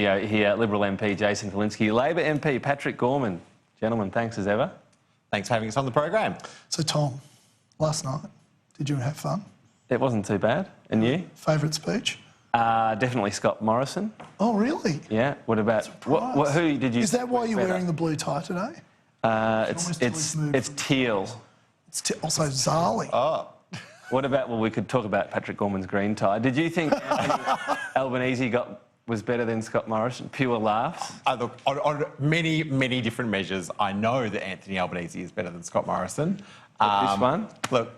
Here, Liberal MP Jason Falinski, Labor MP Patrick Gorman. Gentlemen, thanks as ever. Thanks for having us on the program. So, Tom, last night, did you have fun? It wasn't too bad. And you? Favourite speech? Definitely Scott Morrison. Oh, really? Yeah. What about... who did you... Is that why you're wearing the blue tie today? It's teal. It's also Zali. Oh. What about... Well, we could talk about Patrick Gorman's green tie. Did you think Albanese was better than Scott Morrison? Pure laughs? Look, on many, many different measures, I know that Anthony Albanese is better than Scott Morrison. This one? Look,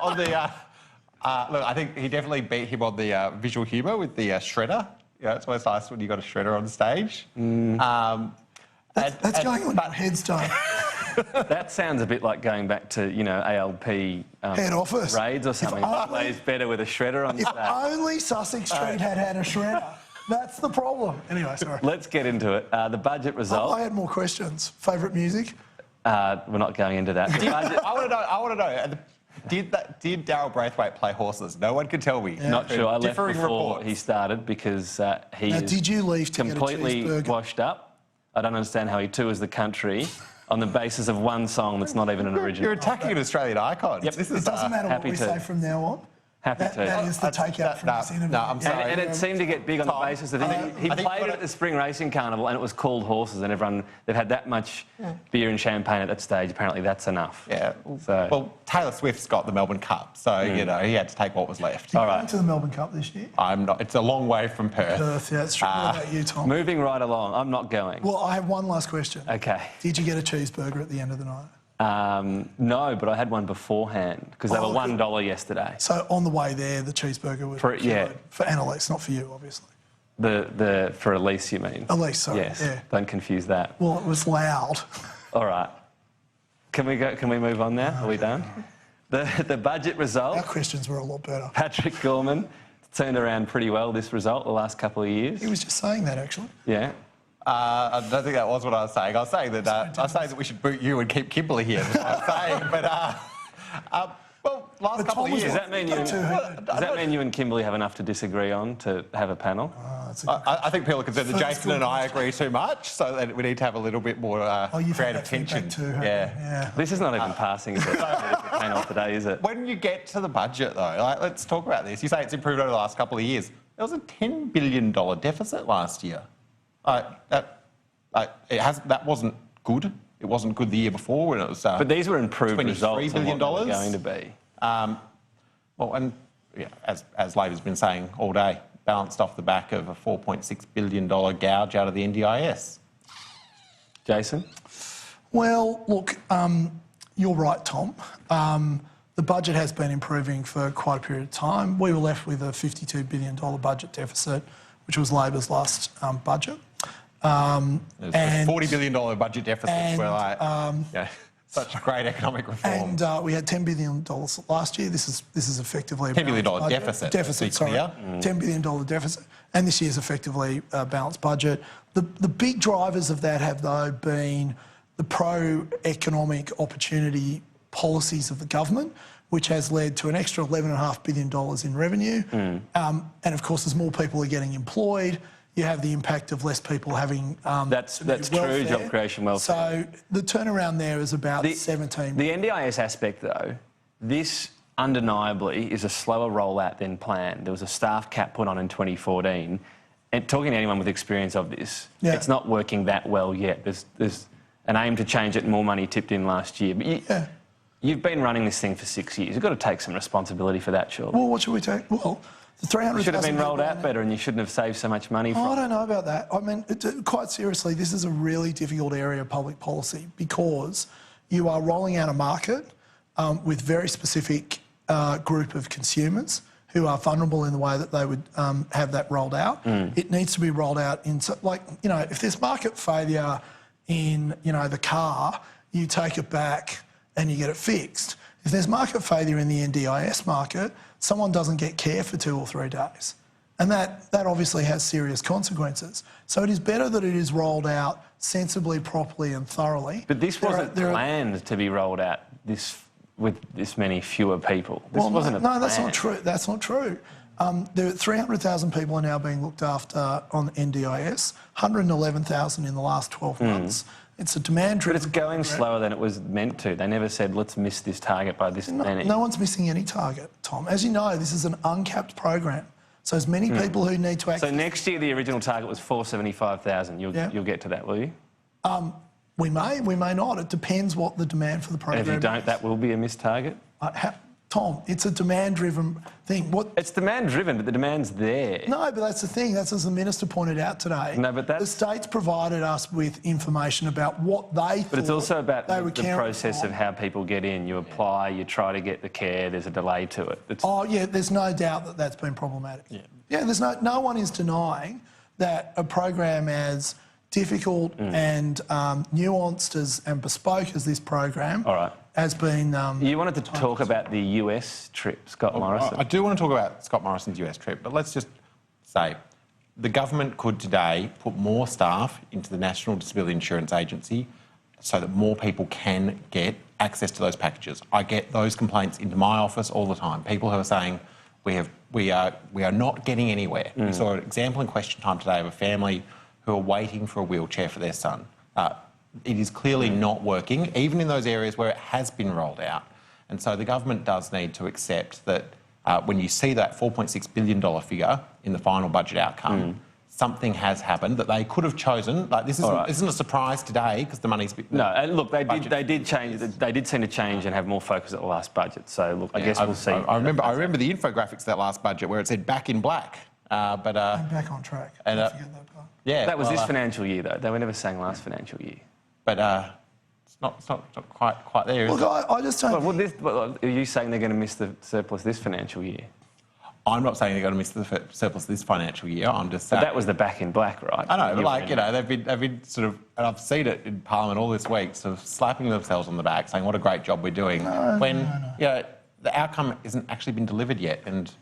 on the... look, I think he definitely beat him on the visual humour with the shredder. Yeah, it's always nice when you got a shredder on stage. That's going on your heads, John. That sounds a bit like going back to, ALP... head office. Raids or something. Plays better with a shredder on stage. If only Sussex Street had a shredder. That's the problem. Anyway, sorry. Let's get into it. The budget result... I had more questions. Favourite music? We're not going into that. The budget... I want to know. Did Darryl Braithwaite play horses? No one could tell me. Yeah. Not sure. I left before he started because he is did you leave to completely get a cheeseburger? Washed up. I don't understand how he tours the country on the basis of one song that's not even an original. You're attacking an Australian icon. Yep. It doesn't matter what we say from now on. That is the takeout from this interview. No, I'm sorry. And it seemed to get big on the basis that he played it at the Spring Racing Carnival and it was called Horses and everyone, they've had that much beer and champagne at that stage. Apparently that's enough. Yeah. So. Well, Taylor Swift's got the Melbourne Cup, so, he had to take what was left. All right. To the Melbourne Cup this year? I'm not. It's a long way from Perth. Yeah, it's true. What about you, Tom? Moving right along. I'm not going. Well, I have one last question. Okay. Did you get a cheeseburger at the end of the night? No, but I had one beforehand because they were $1 yesterday. So on the way there, the cheeseburger was for Annalise, not for you, obviously. For Elise, you mean? Elise, sorry. Yes. Yeah. Don't confuse that. Well, it was loud. All right. Can we go? Can we move on now? Are we done? The budget result. Our questions were a lot better. Patrick Gorman turned around pretty well this result the last couple of years. He was just saying that actually. Yeah. I don't think that was what I was saying. I was saying that we should boot you and keep Kimberley here. That's what I was saying. But well, last couple of years. Does that mean you and Kimberley have enough to disagree on to have a panel? I think people are concerned that Jason and I agree too much, so that we need to have a little bit more creative tension. Yeah. This is not even passing as a political panel today, is it? When you get to the budget, though, let's talk about this. You say it's improved over the last couple of years. There was a $10 billion deficit last year. That wasn't good. It wasn't good the year before when it was. But these were improved results. $23 billion. Going to be. Well, and as Labor's been saying all day, balanced off the back of a $4.6 billion gouge out of the NDIS. Jason? Well, look, you're right, Tom. The budget has been improving for quite a period of time. We were left with a $52 billion budget deficit, which was Labor's last budget. And $40 billion budget deficits were like such great economic reform. And we had $10 billion last year. This is effectively a $10 billion deficit. $10 billion deficit. And this year's effectively a balanced budget. The big drivers of that have, though, been the pro-economic opportunity policies of the government, which has led to an extra $11.5 billion in revenue. And, of course, as more people are getting employed, you have the impact of less people having that's true, job creation welfare. So the turnaround there is about 17. The NDIS aspect, though, this undeniably is a slower rollout than planned. There was a staff cap put on in 2014. And talking to anyone with experience of this, it's not working that well yet. There's an aim to change it and more money tipped in last year. But you've been running this thing for 6 years. You've got to take some responsibility for that, surely. Well, what should we take? Well, the 300,000 should have been rolled out better and you shouldn't have saved so much money from it. I don't know about that. I mean, quite seriously, this is a really difficult area of public policy because you are rolling out a market with very specific group of consumers who are vulnerable in the way that they would have that rolled out. It needs to be rolled out in, if there's market failure in, the car, you take it back and you get it fixed. If there's market failure in the NDIS market, someone doesn't get care for 2 or 3 days. And that obviously has serious consequences. So it is better that it is rolled out sensibly, properly and thoroughly. But this wasn't planned to be rolled out with this many fewer people. This wasn't a plan. That's not true. That's not true. There are 300,000 people are now being looked after on NDIS, 111,000 in the last 12 months. It's a demand-driven. But it's going slower than it was meant to. They never said, let's miss this target by this many. No one's missing any target, Tom. As you know, this is an uncapped program. So as many people who need to access... So next year, the original target was 475,000. You'll get to that, will you? We may not. It depends what the demand for the program is. And if you don't, that will be a missed target? Tom, it's a demand-driven thing. It's demand-driven, but the demand's there. No, but that's the thing. That's as the Minister pointed out today. No, but the states provided us with information about what they thought. But it's also about the process from. of how people get in. You apply, you try to get the care, there's a delay to it. Oh, yeah, there's no doubt that that's been problematic. Yeah, there's no one is denying that a program as difficult and nuanced and bespoke as this program has been... You wanted to talk about the US trip, Scott Morrison. I do want to talk about Scott Morrison's US trip, but let's just say the government could today put more staff into the National Disability Insurance Agency so that more people can get access to those packages. I get those complaints into my office all the time. People who are saying we are not getting anywhere. We saw an example in Question Time today of a family who are waiting for a wheelchair for their son. It is clearly not working, even in those areas where it has been rolled out. And so the government does need to accept that when you see that $4.6 billion figure in the final budget outcome, something has happened that they could have chosen. Like this isn't a surprise today because the money's... No, and look, they did change. They did seem to change and have more focus at the last budget. So look, I guess we'll see. I remember the infographics of that last budget where it said back in black. Back on track. And, I forget that part. Yeah, that was this financial year, though. They were never saying last financial year. But it's not quite there. Look, I just don't. Are you saying they're going to miss the surplus this financial year? I'm not saying they're going to miss the surplus this financial year. I'm just saying. But that was the back in black, right? I know, but they've been sort of, and I've seen it in Parliament all this week, sort of slapping themselves on the back, saying what a great job we're doing, the outcome hasn't actually been delivered yet, and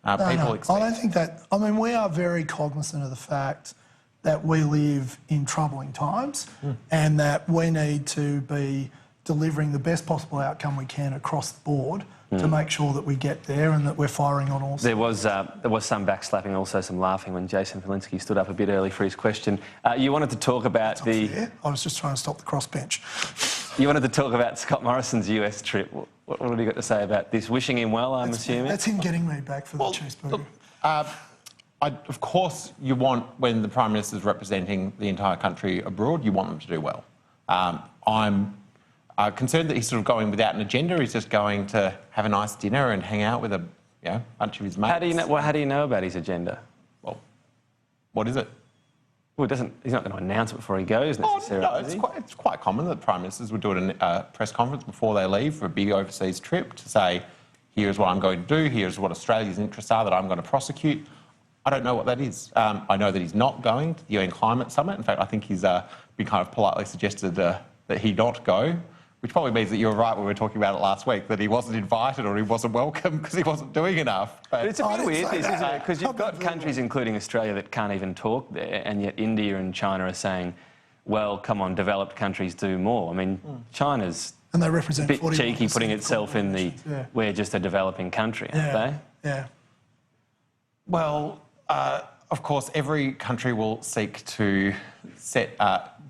people expect. I don't think that. I mean, we are very cognizant of the fact that we live in troubling times and that we need to be delivering the best possible outcome we can across the board to make sure that we get there and that we're firing on all sides. There was some backslapping, also some laughing when Jason Falinski stood up a bit early for his question. You wanted to talk about I was just trying to stop the crossbench. You wanted to talk about Scott Morrison's US trip. What have you got to say about this? Wishing him well, I'm assuming? That's him getting me back for the cheeseburger. Of course, you want, when the Prime Minister's representing the entire country abroad, you want them to do well. I'm concerned that he's sort of going without an agenda. He's just going to have a nice dinner and hang out with a bunch of his mates. How do you know about his agenda? Well, what is it? Well, he's not going to announce it before he goes necessarily. No, it's quite common that Prime Ministers would do a press conference before they leave for a big overseas trip to say, here's what I'm going to do, here's what Australia's interests are that I'm going to prosecute. I don't know what that is. I know that he's not going to the UN Climate Summit. In fact, I think he's been kind of politely suggested that he not go, which probably means that you were right when we were talking about it last week, that he wasn't invited or he wasn't welcome because he wasn't doing enough. But it's a bit weird, isn't it? Because you've got countries, including Australia, that can't even talk there, and yet India and China are saying, well, come on, developed countries do more. I mean, China's and they represent a bit cheeky putting itself in the, we're just a developing country, aren't they? Yeah. Well, of course, every country will seek to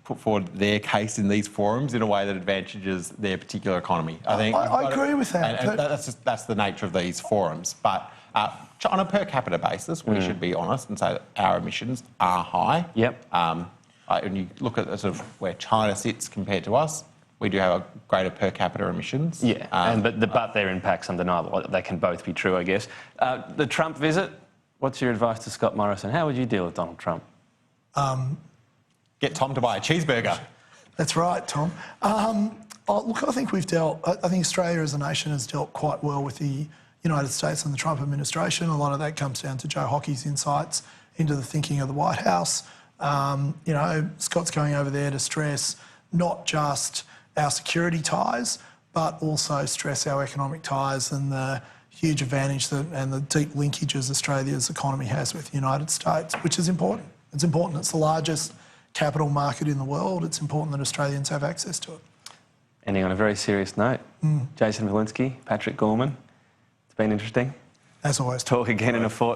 put forward their case in these forums in a way that advantages their particular economy. I agree with that. And that's the nature of these forums. But on a per capita basis, we should be honest and say that our emissions are high. Yep. When you look at sort of where China sits compared to us, we do have a greater per capita emissions. Yeah, but their impact's undeniable. They can both be true, I guess. The Trump visit. What's your advice to Scott Morrison? How would you deal with Donald Trump? Get Tom to buy a cheeseburger. That's right, Tom. Look, I think Australia as a nation has dealt quite well with the United States and the Trump administration. A lot of that comes down to Joe Hockey's insights into the thinking of the White House. Scott's going over there to stress not just our security ties, but also stress our economic ties and the huge advantage and the deep linkages Australia's economy has with the United States, which is important. It's important. It's the largest capital market in the world. It's important that Australians have access to it. Ending on a very serious note, Jason Falinski, Patrick Gorman, it's been interesting. As always. Talk again in a fortnight.